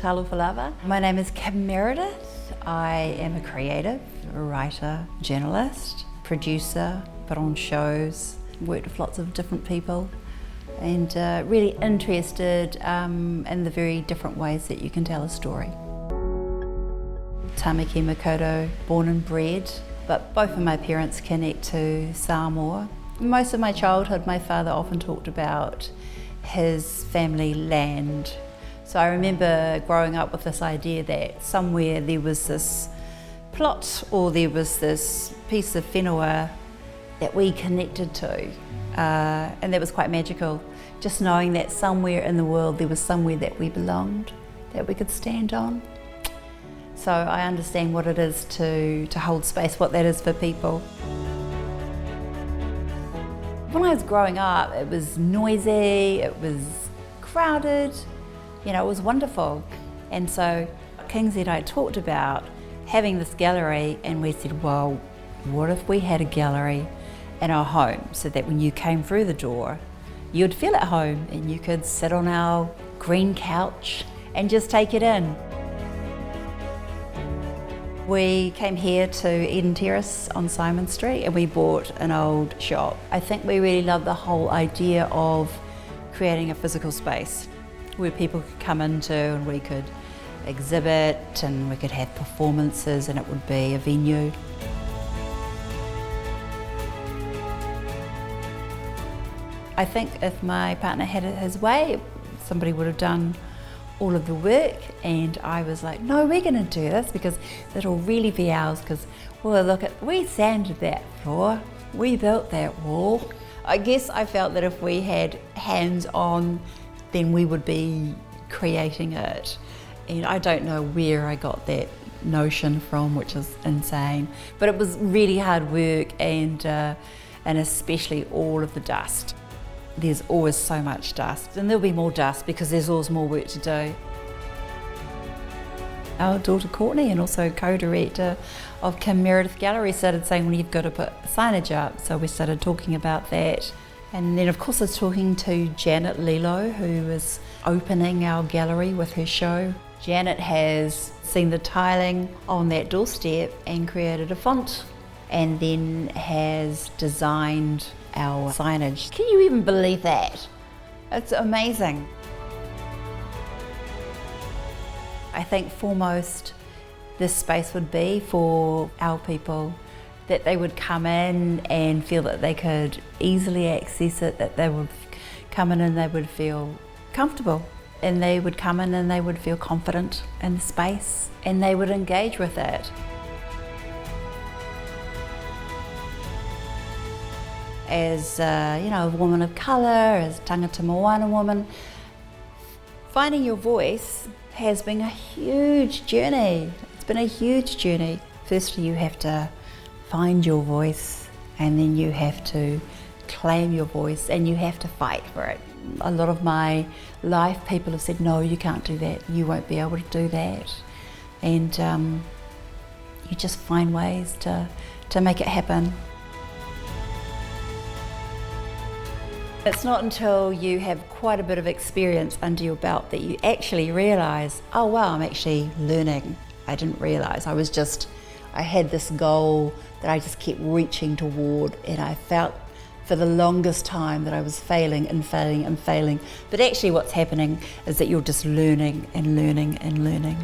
Talofa Lava. My name is Kim Meredith. I am a creative, a writer, journalist, producer, put on shows, worked with lots of different people, and really interested in the very different ways that you can tell a story. Tamaki Makaurau, born and bred, but both of my parents connect to Samoa. Most of my childhood, my father often talked about his family land. So I remember growing up with this idea that somewhere there was this plot or there was this piece of whenua that we connected to, and that was quite magical. Just knowing that somewhere in the world there was somewhere that we belonged, that we could stand on. So I understand what it is to hold space, what that is for people. When I was growing up, it was noisy, it was crowded, you know, it was wonderful. And so Kingsley and I talked about having this gallery, and we said, well, what if we had a gallery in our home so that when you came through the door, you'd feel at home and you could sit on our green couch and just take it in. We came here to Eden Terrace on Simon Street and we bought an old shop. I think we really love the whole idea of creating a physical space where people could come into and we could exhibit and we could have performances and it would be a venue. I think if my partner had it his way, somebody would have done all of the work, and I was like, no, we're going to do this because it'll really be ours, because well, look, we sanded that floor, we built that wall. I guess I felt that if we had hands-on, then we would be creating it. And I don't know where I got that notion from, which is insane, but it was really hard work, and especially all of the dust. There's always so much dust, and there'll be more dust because there's always more work to do. Our daughter Courtney, and also co-director of Kim Meredith Gallery, started saying, well, you've got to put signage up. So we started talking about that. And then of course I was talking to Janet Lilo, who is opening our gallery with her show. Janet has seen the tiling on that doorstep and created a font, and then has designed our signage. Can you even believe that? It's amazing. I think foremost this space would be for our people, that they would come in and feel that they could easily access it, that they would come in and they would feel comfortable, and they would come in and they would feel confident in the space and they would engage with it. As you know, a woman of colour, as tangata moana woman, finding your voice has been a huge journey. It's been a huge journey. Firstly, you have to find your voice, and then you have to claim your voice, and you have to fight for it. A lot of my life, people have said, no, you can't do that, you won't be able to do that. And you just find ways to make it happen. It's not until you have quite a bit of experience under your belt that you actually realise, oh wow, I'm actually learning. I didn't realise. I had this goal that I just kept reaching toward, and I felt for the longest time that I was failing and failing and failing. But actually what's happening is that you're just learning and learning and learning.